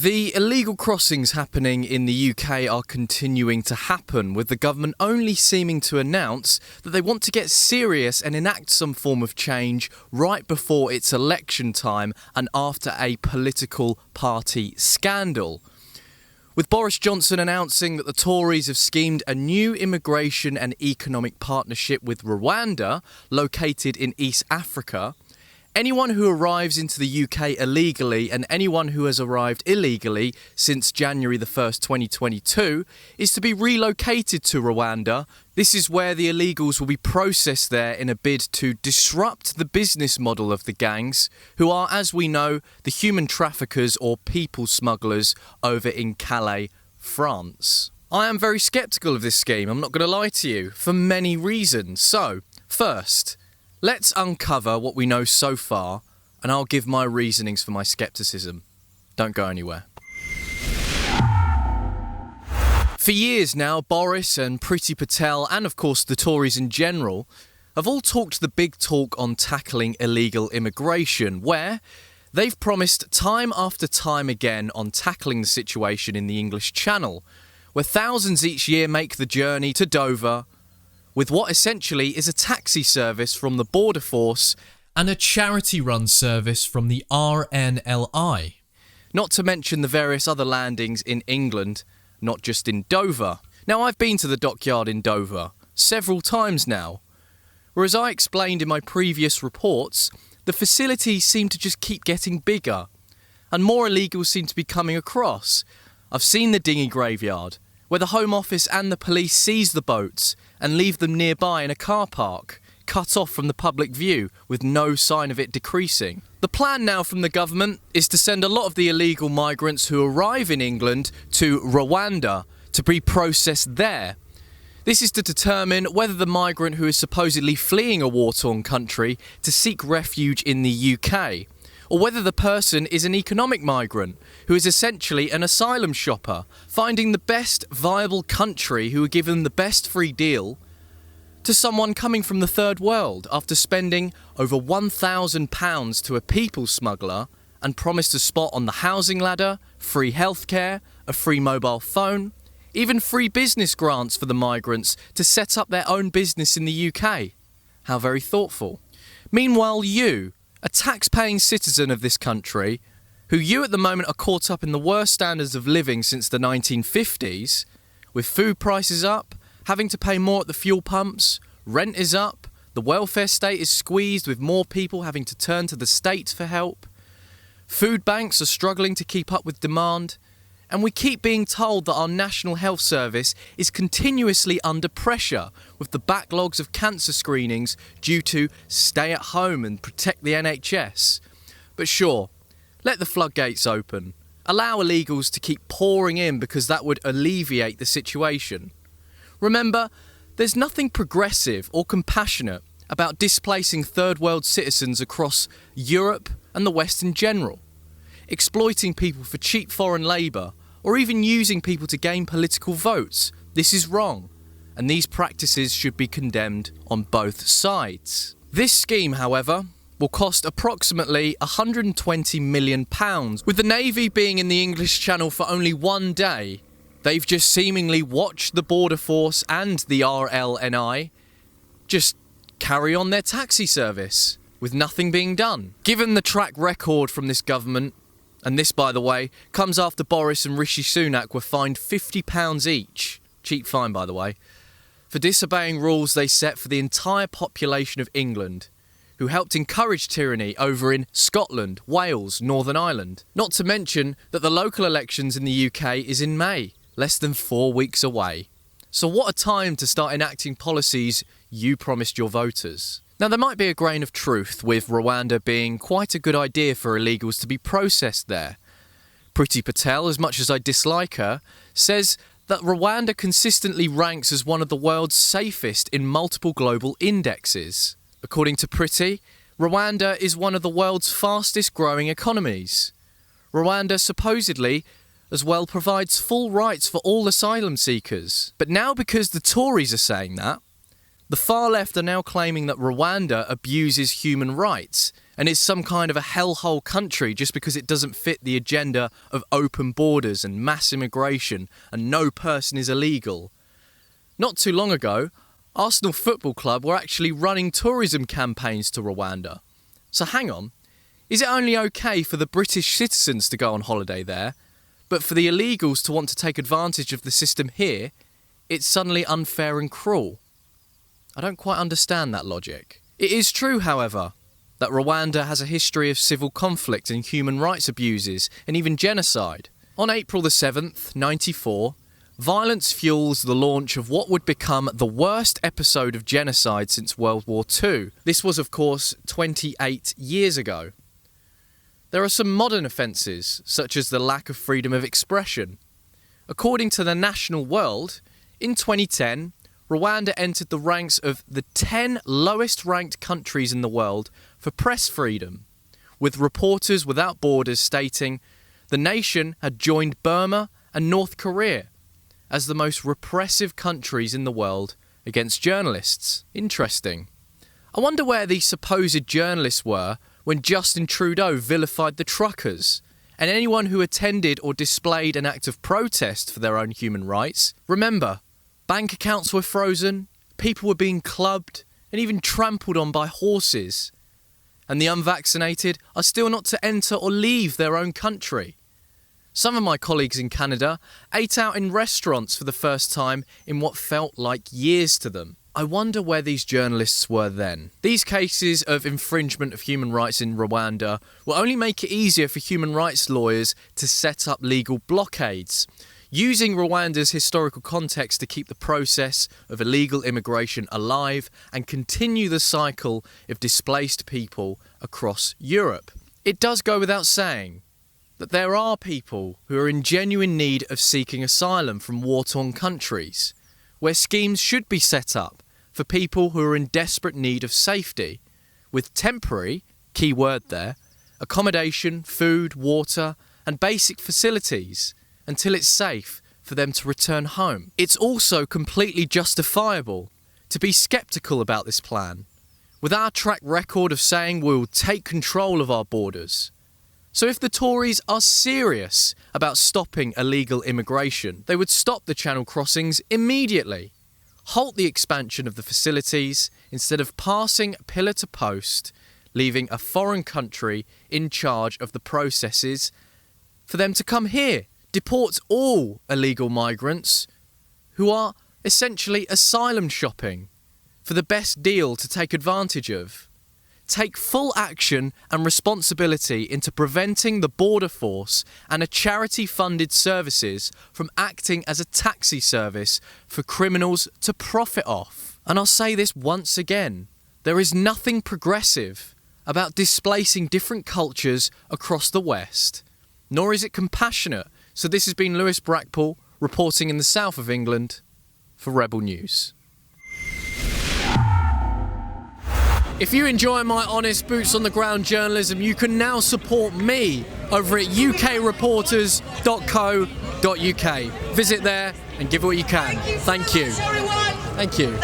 The illegal crossings happening in the UK are continuing to happen, with the government only seeming to announce that they want to get serious and enact some form of change right before its election time and after a political party scandal. With Boris Johnson announcing that the Tories have schemed a new immigration and economic partnership with Rwanda, located in East Africa, anyone who arrives into the UK illegally and anyone who has arrived illegally since January the 1st, 2022, is to be relocated to Rwanda. This is where the illegals will be processed there in a bid to disrupt the business model of the gangs, who are, as we know, the human traffickers or people smugglers over in Calais, France. I am very sceptical of this scheme, I'm not going to lie to you, for many reasons. So, first, let's uncover what we know so far, and I'll give my reasonings for my scepticism. Don't go anywhere. For years now, Boris and Priti Patel, and of course the Tories in general, have all talked the big talk on tackling illegal immigration, where they've promised time after time again on tackling the situation in the English Channel, where thousands each year make the journey to Dover, with what essentially is a taxi service from the Border Force and a charity-run service from the RNLI. Not to mention the various other landings in England, not just in Dover. Now, I've been to the dockyard in Dover several times now, where, as I explained in my previous reports, the facilities seem to just keep getting bigger, and more illegals seem to be coming across. I've seen the dinghy graveyard, where the Home Office and the police seize the boats and leave them nearby in a car park, cut off from the public view with no sign of it decreasing. The plan now from the government is to send a lot of the illegal migrants who arrive in England to Rwanda to be processed there. This is to determine whether the migrant who is supposedly fleeing a war-torn country to seek refuge in the UK, or whether the person is an economic migrant who is essentially an asylum shopper, finding the best viable country who would give them the best free deal, to someone coming from the third world after spending over £1,000 to a people smuggler and promised a spot on the housing ladder, free healthcare, a free mobile phone, even free business grants for the migrants to set up their own business in the UK. How very thoughtful. Meanwhile, you, a tax-paying citizen of this country, who you at the moment are caught up in the worst standards of living since the 1950s, with food prices up, having to pay more at the fuel pumps, rent is up, the welfare state is squeezed with more people having to turn to the state for help, food banks are struggling to keep up with demand, and we keep being told that our National Health Service is continuously under pressure with the backlogs of cancer screenings due to stay at home and protect the NHS. But sure, let the floodgates open. Allow illegals to keep pouring in because that would alleviate the situation. Remember, there's nothing progressive or compassionate about displacing third world citizens across Europe and the West in general. Exploiting people for cheap foreign labour, or even using people to gain political votes. This is wrong, and these practices should be condemned on both sides. This scheme, however, will cost approximately £120 million, with the Navy being in the English Channel for only one day. They've just seemingly watched the Border Force and the RLNI just carry on their taxi service, with nothing being done. Given the track record from this government, and this, by the way, comes after Boris and Rishi Sunak were fined £50 each, cheap fine by the way, for disobeying rules they set for the entire population of England, who helped encourage tyranny over in Scotland, Wales, Northern Ireland. Not to mention that the local elections in the UK is in May, less than 4 weeks away. So what a time to start enacting policies you promised your voters. Now, there might be a grain of truth with Rwanda being quite a good idea for illegals to be processed there. Priti Patel, as much as I dislike her, says that Rwanda consistently ranks as one of the world's safest in multiple global indexes. According to Priti, Rwanda is one of the world's fastest growing economies. Rwanda supposedly as well provides full rights for all asylum seekers. But now, because the Tories are saying that, the far left are now claiming that Rwanda abuses human rights and is some kind of a hellhole country just because it doesn't fit the agenda of open borders and mass immigration and no person is illegal. Not too long ago, Arsenal Football Club were actually running tourism campaigns to Rwanda. So hang on, is it only okay for the British citizens to go on holiday there, but for the illegals to want to take advantage of the system here, it's suddenly unfair and cruel? I don't quite understand that logic. It is true, however, that Rwanda has a history of civil conflict and human rights abuses and even genocide. On April the 7th, 1994, violence fuels the launch of what would become the worst episode of genocide since World War II. This was, of course, 28 years ago. There are some modern offences, such as the lack of freedom of expression. According to the National World, in 2010, Rwanda entered the ranks of the 10 lowest ranked countries in the world for press freedom, with Reporters Without Borders stating the nation had joined Burma and North Korea as the most repressive countries in the world against journalists. Interesting. I wonder where these supposed journalists were when Justin Trudeau vilified the truckers and anyone who attended or displayed an act of protest for their own human rights. Remember, bank accounts were frozen, people were being clubbed and even trampled on by horses. And the unvaccinated are still not to enter or leave their own country. Some of my colleagues in Canada ate out in restaurants for the first time in what felt like years to them. I wonder where these journalists were then. These cases of infringement of human rights in Rwanda will only make it easier for human rights lawyers to set up legal blockades, using Rwanda's historical context to keep the process of illegal immigration alive and continue the cycle of displaced people across Europe. It does go without saying that there are people who are in genuine need of seeking asylum from war-torn countries, where schemes should be set up for people who are in desperate need of safety, with temporary, key word there, accommodation, food, water, and basic facilities until it's safe for them to return home. It's also completely justifiable to be sceptical about this plan, with our track record of saying we'll take control of our borders. So if the Tories are serious about stopping illegal immigration, they would stop the Channel crossings immediately, halt the expansion of the facilities instead of passing pillar to post, leaving a foreign country in charge of the processes for them to come here. Deport all illegal migrants who are essentially asylum shopping for the best deal to take advantage of. Take full action and responsibility into preventing the border force and a charity-funded services from acting as a taxi service for criminals to profit off. And I'll say this once again, there is nothing progressive about displacing different cultures across the West, nor is it compassionate. So this has been Lewis Brackpool reporting in the south of England for Rebel News. If you enjoy my honest boots-on-the-ground journalism, you can now support me over at ukreporters.co.uk. Visit there and give what you can. Thank you. Thank you.